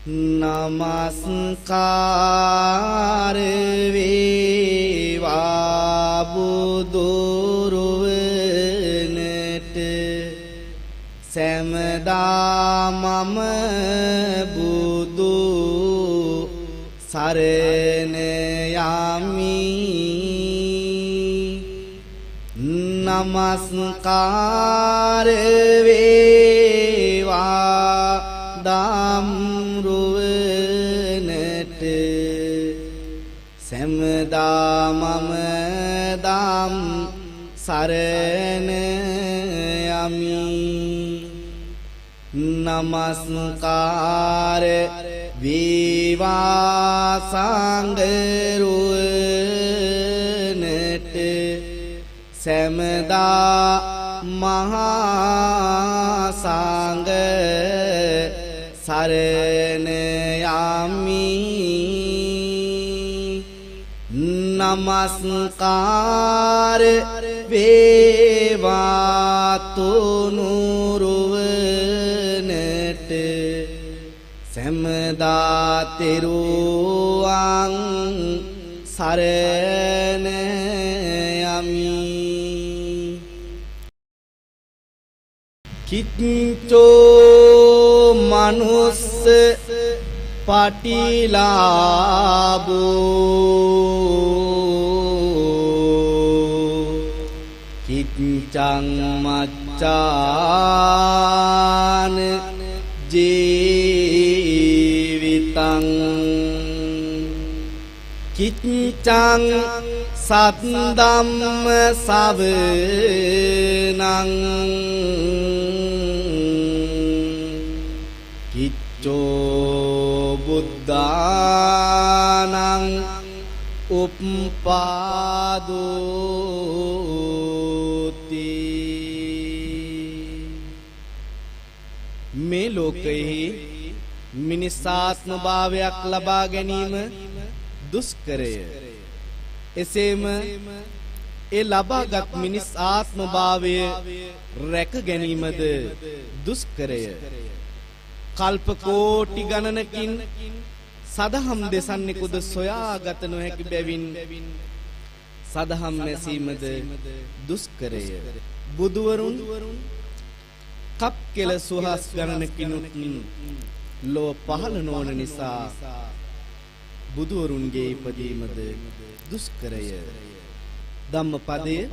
නමස්කාර වේවා බුදුරුවනට සෑමදා මම බුදු සරණ යමි නමස්කාර වේවා දම්රුවනට සෑමදා මම දම් සරණ යමි නමස්කාර වේවා සංඝරුවනට සෑමදා මහා සංඝ සරණ යමි නමස්කාර වේවා තුනුරුවනට සෑමදා තෙරුවන් සරණ යමි කිච්චෝ මනුස්ස පටිලාභෝ කිච්ඡං මච්ඡාන ජීවිතං කිච්ඡං සත්ධම්ම සවනං කිච්ඡෝ බුද්ධානං උප්පාදෝති මේ ලෝකයේ මිනිසාත්ම භාවයක් ලබා ගැනීම දුෂ්කරය එසේම ඒ ලබාගත් මිනිස් ආත්ම භාවය රැක ගැනීමද දුෂ්කරය කල්ප කෝටි ගණනකින් සදහම් දෙසන්නෙකුද සොයාගත නොහැකි බැවින් සදහම් නැසීමද දුෂ්කරය බුදුවරුන් කප් කෙල සුහස් ගණනකිනුත් ලොව පහළ නොවන නිසා බුදුවරුන්ගේ ඉපදීමද දුෂ්කරය ධම්මපදය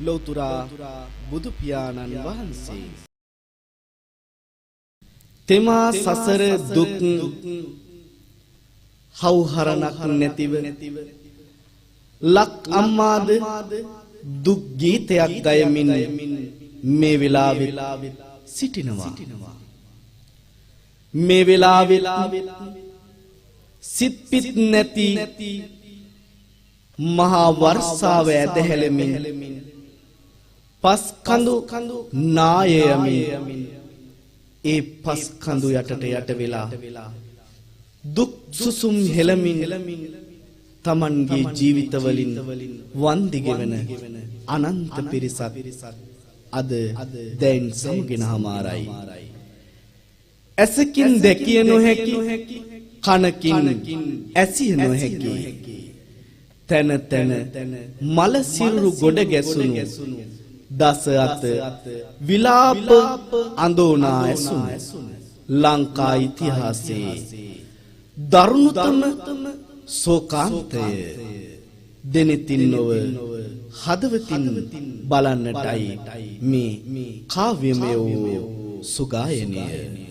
ලෞතුරා බුදු පියාණන් වහන්සේ තෙමා සසර දුක් හවුහරණක් නැතිව ලක් අම්මාද දුක් ගීතයක් ගයමින් මේ වෙලාවෙත් සිටිනවා මේ වෙලාවෙත් සිත් පිත් නැති මහා වර්ෂාව ඇදහැලෙමින් පස් කඳු නායයමින් ඒ පස් කඳු යටට යට වෙලා දුක් සුසුම් හෙලමින් තමන්ගේ ජීවිතවලින් වන්දි ගෙවන අනන්ත පිරිසක් අද දැන් සමගෙන හමාරයි ඇසකින් දැකිය නොහැකි කනකින් ඇසිය නොහැකි තන තන මල සිරුරු ගොඩ ගැසුණු දස අත විලාප අඳෝනා ඇසුණු ලංකා ඉතිහාසයේ දරුණුතම ශෝකාන්තය දෙනෙතින් නොව හදවතින් බලන්නටයි මේ කාව්‍යමය වූ සුගායනය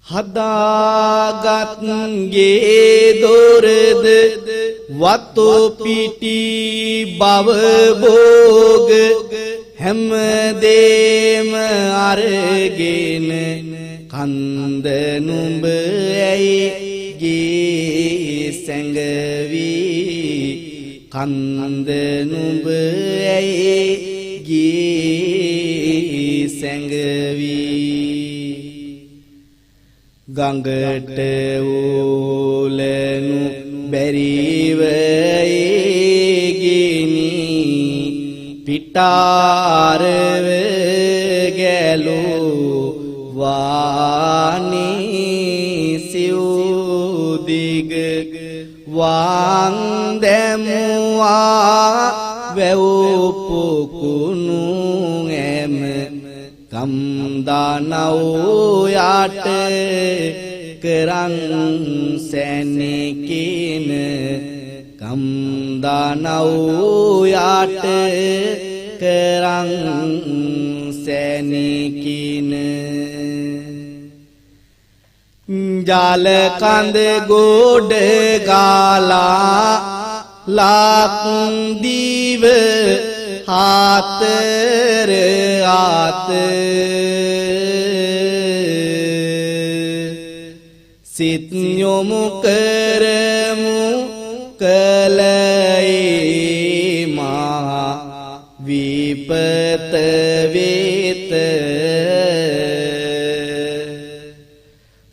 හදාගත්ගේ දොරද වතෝ පිටි බව භෝග හැමදේම අරගෙන කන්ද නුඹ ඇයි ගේ සැඟවි කන්ද නුඹ ඇයි ගේ සැඟවි ගඟට ඕලනු බැරිව ගිනි පිටාරව ගැ ගැලු වානී සිව්දිග වාන් දැමුවා වැව්පොකුණු ඇම කම්දානව් යට කරන් සැනකින කම්දානව් යට කරන් සැනකින ජල කඳ ගොඩ ගාලා ලක්දිව හතර ආත සිත යොමු කරමු කලයි මා විපත වේත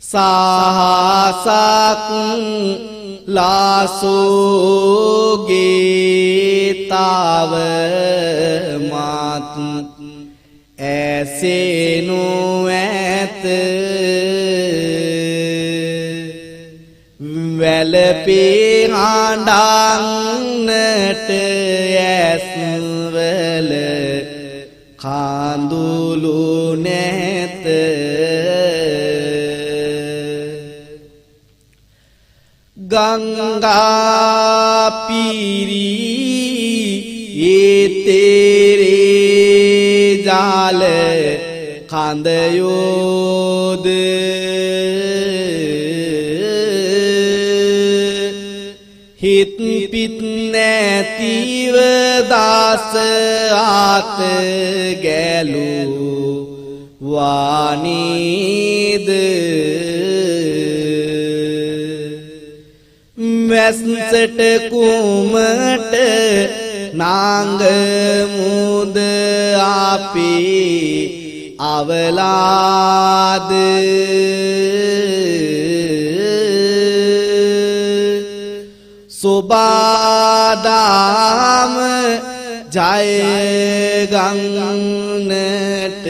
සාසක් ලාසෝගේ තාව මාත් ඇසෙනු ඇත වැලපේ හඬන්නට ඇස්වල කඳුළු නැත ගංගා පිරි ඒතරේ ජාල කඳයෝද හිත් පිත් නැතිව දාස ආත ගැලු වානීද වැස්සට කුමට නාංග මුද අපේ අවලාද සුබාදාම ජය ගන්නට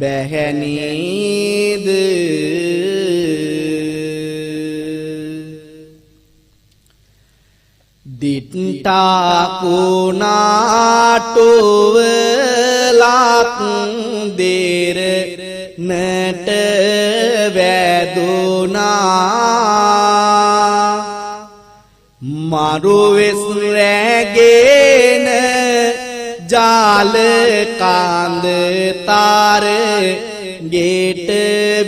බැහැනීද දිට්ටාකුණාටුව ලක් දේර නට වැදුනා මරුවෙස් රැගෙන ජාල කාන්ද තාර ගෙට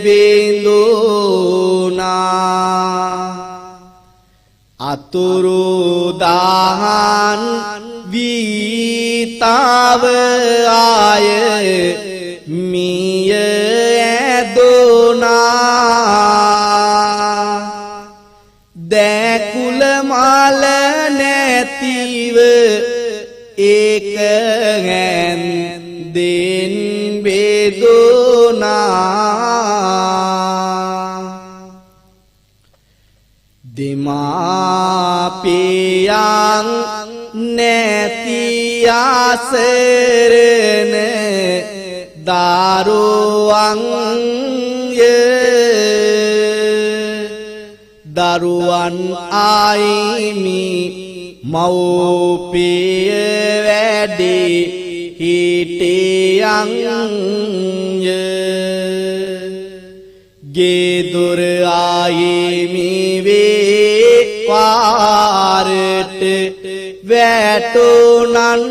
බිඳුනා අතුරු දාහන් වීතාව ආය මිය ඇදුනා දැකුල මල නැතිව ඒක හැන් දෙන් බෙදුනා දෙමාපියන් නැති ආසරණ දරුවන් ආයිමි මව්පිය වැඩි හිටියන් ගෙදොර ආයිමි වේ පාරට වැටුනන්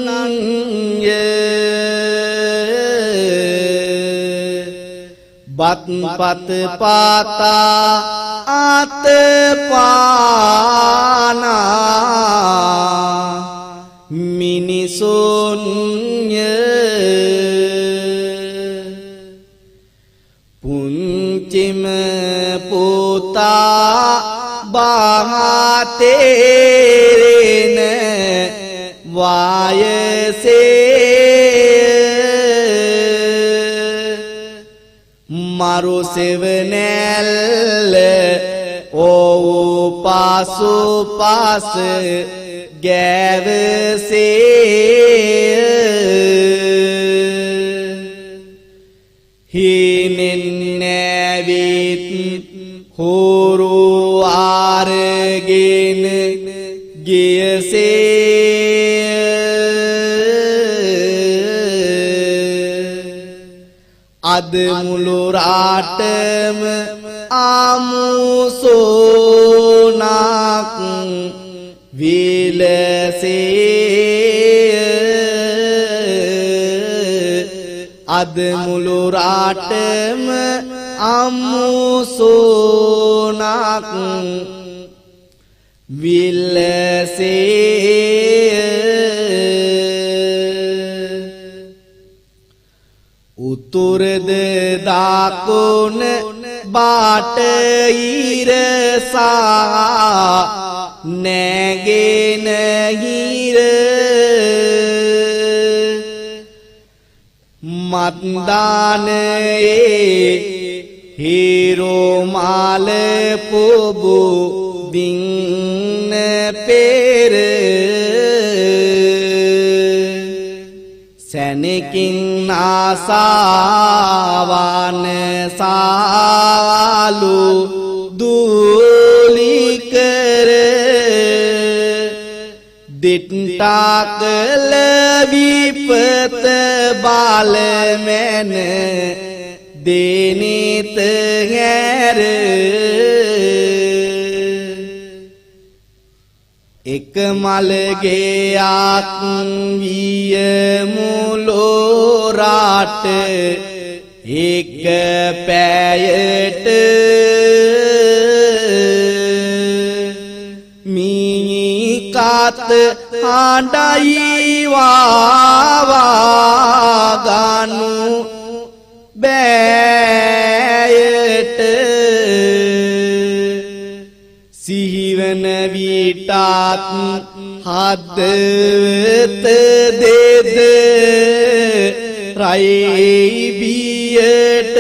බත්පත් පාතා අත පානා මිනිසුන්ය පුංචිම පුතා බහතේරෙන වායසේ මරු සෙවනැල්ල ඕ පාසු පාස ගෑවසේ හීනෙන් නැවිත් හුරු ආරගෙන ගියසේ අද මුළු රටම ආමුසෝනක් විලසේ අද මුළු රටම ආමුසෝනක් විලසේ උතුරද දකුණ බටහිර සහ නැගෙනහිර මත්දානයේ හිරෝමාල පුබු දින්න පෙර සැනකින් ආසාවන සාලු දූලිකර දිට්ටා කළ විපත බලමැන දෙනිත හැර එක මලගේයක් විය මුළු රට එක පැයට මීකත් හඬයි වාවාගනු බෑයට සිහිවන විටත් හදවත දෙද රයි බියට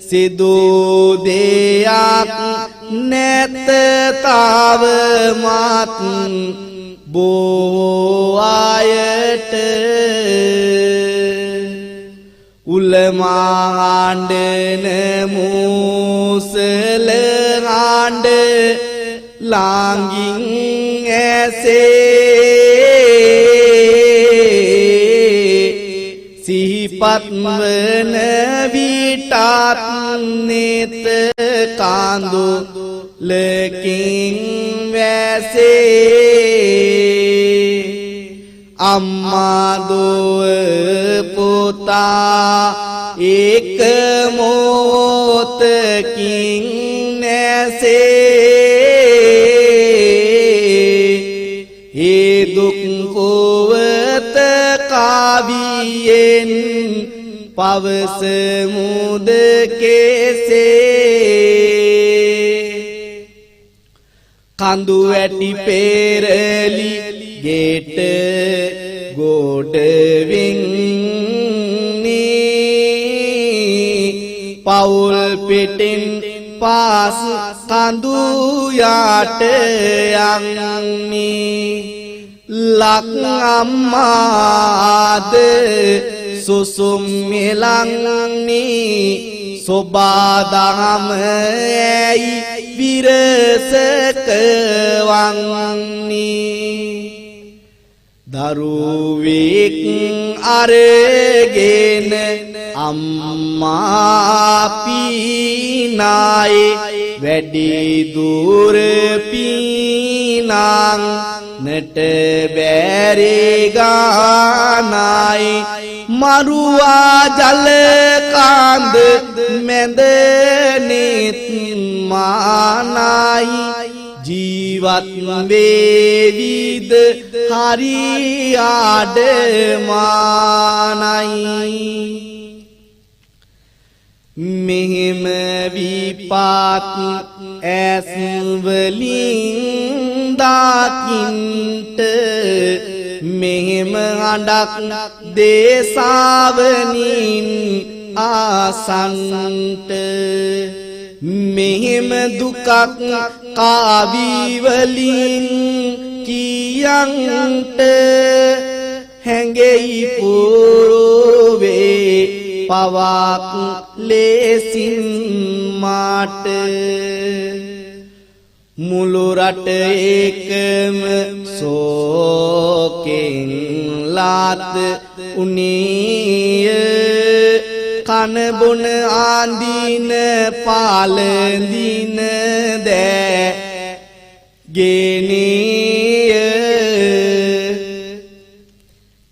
සිදු දෙයක් නැත තවමත් බොහෝ අයට උලමාණ්ඩන මූසල ආණ්ඩ ලාංගින් ඇසේ සිහිපත් වන විටත් නෙත කාඳු ලකින් වැසේ අම්මා දුව පුතා එක මොහොතකින් නැසේ ඒ දුක් කොවත කවියෙන් පවසමුද කෙසේ කඳු ඇටි පෙරලි ගෙට ගොඩ වෙන්නේ පවුල් පිටින් පාස් කඳු යට යන්නේ ලක් අම්මාද සුසුම් මෙලන්නේ සොබාදහම ඇයි විරසක වන්නේ දරුවෙක් අරගෙන අම්මා පීනායි වැඩි දුර පීනං නට බැරි ගානයි මරුවා ජල කාන්ද මැද නිත් මානයි ජීවත් වේවිද හරි ආඩමානයි මෙහෙම විපාත් ඇස් වලින් දකින්ට මෙහෙම අඬක් දේශාවනින් ආසන්ට මෙහෙම දුකක් කාවි වලින් කියන්ට හැඟෙයි පූර්වේ පවක් ලේසින් මාට මුළු රට ඒකම සෝකෙන් ලාත් උනීය කන බොන ආඳින පාලඳින දෑ ගෙනිය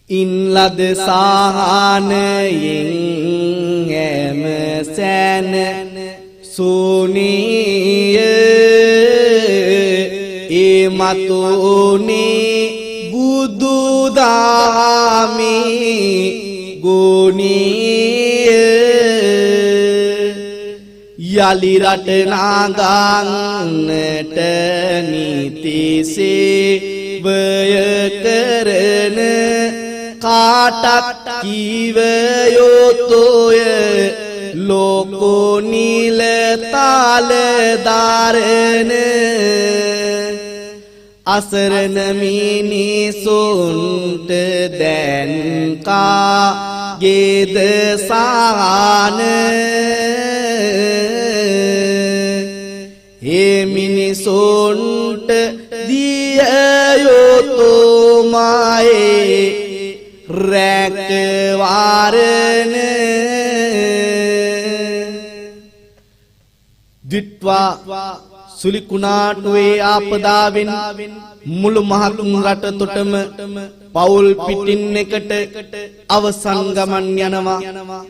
ඉන් ලද සාහනයෙන් හැම සැන සුනීය ඒ මතුනේ බුදු දාමේ ගුණීය යලි රට නාගන්නට නීතිසේ වය කරන කාටක් කීව යොතෝය ලෝකෝ නිල තාල දාරන අසරණ මිනිසුන්ට දැන් කාගේද සාන ඒ මිනිසුන්ට දිය යොතුමායේ රැකවාරන දිත්වා සුලිකුණාටුවේ ආපදාවෙන් මුළු මහතුන් රට තොටම පවුල් පිටින් එකට අවසන් ගමන් යනවා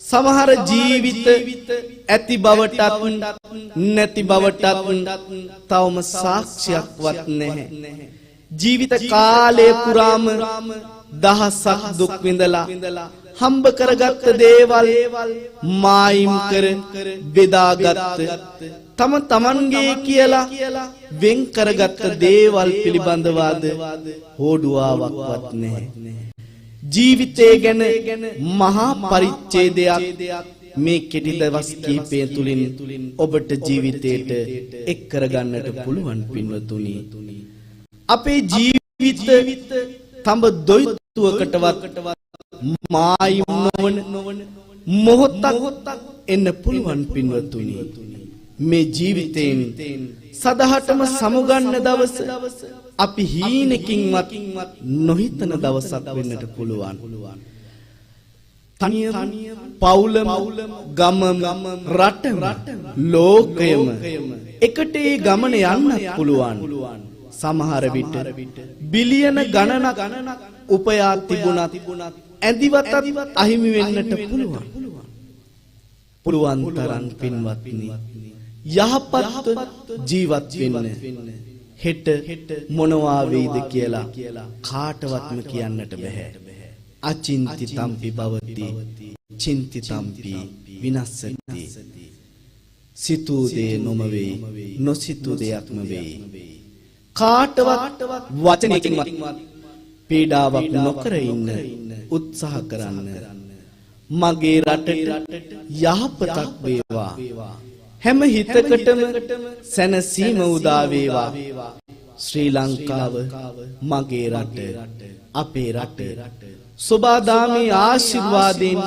සමහර ජීවිත ඇති බවටත් නැති බවටත් තවම සාක්ෂියක්වත් නැහැ ජීවිත කාලය පුරාම දහසක් දුක් විඳලා හම්බ කරගත්ත දේවල් මායිම් කර බෙදාගත්ත තම තමන්ගේ කියලා වෙන් කරගත්ත දේවල් පිළිබඳවාද හෝඩුවාවක්වත් නැහැ ජීවිතය ගැන මහා පරිච්ඡේදයක් මේ කෙටි දවස් කිහිපය තුලින් ඔබට ජීවිතයට එක් කරගන්නට පුළුවන් පින්වතුනි අපේ ජීවිත තඹ දොයිතුවකටවත් මායිම් නොවන මොහොතක් එන්න පුළුවන් පින්වතුනි මේ ජීවිතයෙන් සදහටම සමුගන්න දවස අපි හීනකින්වත් නොහිතන දවසක් වෙන්නට පුළුවන් තනියම පවුලම ගමම රටම ලෝකයම එකට ඒ ගමන යන්නත් පුළුවන් සමහර විට බිලියන ගණනක් උපයා තිබුණත් ඇදිවතත් අහිමි වෙන්නට පුළුවන් තරම් පින්වත්නි යහපත් ජීවත් වෙන්න හෙට මොනවා වෙයිද කියලා කාටවත්ම කියන්නට බෑ අචින්ති තම්පි භවති චින්ති තම්පි විනස්සති සිතූ දේ නොම වෙයි නොසිතූ දෙයක්ම වෙයි කාටවත් වචනයකින්වත් පීඩාවක් නොකර ඉන්න උත්සාහ කරන්න මගේ රටට යහපතක් වේවා හැම හිතකටම සැනසීම උදා වේවා ශ්‍රී ලංකාව මගේ රට අපේ රට සෝබාදාමී ආශිර්වාදයෙන්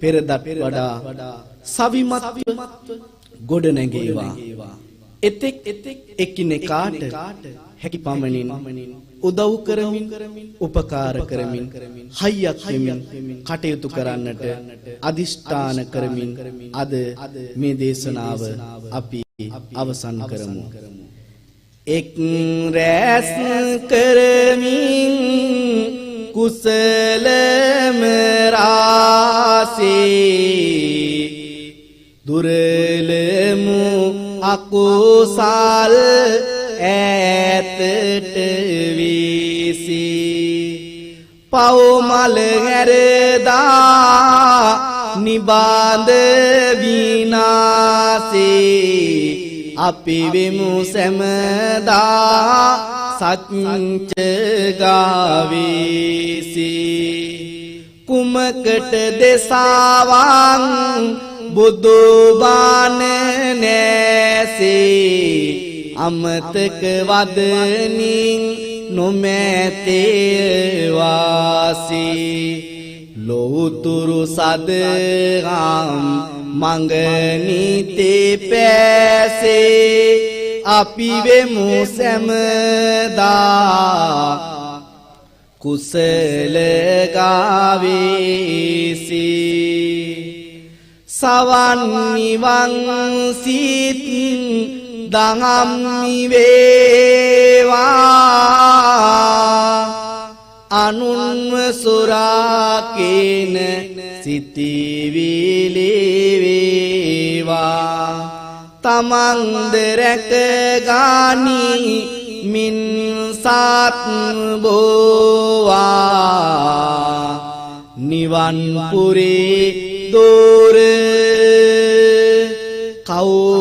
පෙරදත් වඩා සවිමත් ගොඩ නැගේවා එතෙක් එකිනෙකාට හැකි පමණින් උදව් කරමින් උපකාර කරමින් හයියක් වෙමින් කටයුතු කරන්නට අදිෂ්ඨාන කරමින් අද මේ දේශනාව අපි අවසන් කරමු එක් රැස් කරමින් කුසලම රාසේ දුරලමු අකුසල් ඈතට වීසි පව් මල හැරදා නිබාඳ විනාසේ අපි වෙමු සැමදා සත්‍ය ගාවීසි කුමකට දෙසාවන් බුදු බණ නැසේ අමතක වදනින් නොමැතේ වාසී ලෝතුරු සදහම් මඟ නිතේ පැසේ අපි වෙමු සැමදා කුසල ගාවේසි සවන් නිවන් සිත් දහම් වේවා අනුන්ව සුරාකේන සිතිවිලි වේවා තමන්ද රැක ගානි මින් සත් බෝවා නිවන් පුරේ දෝර කවු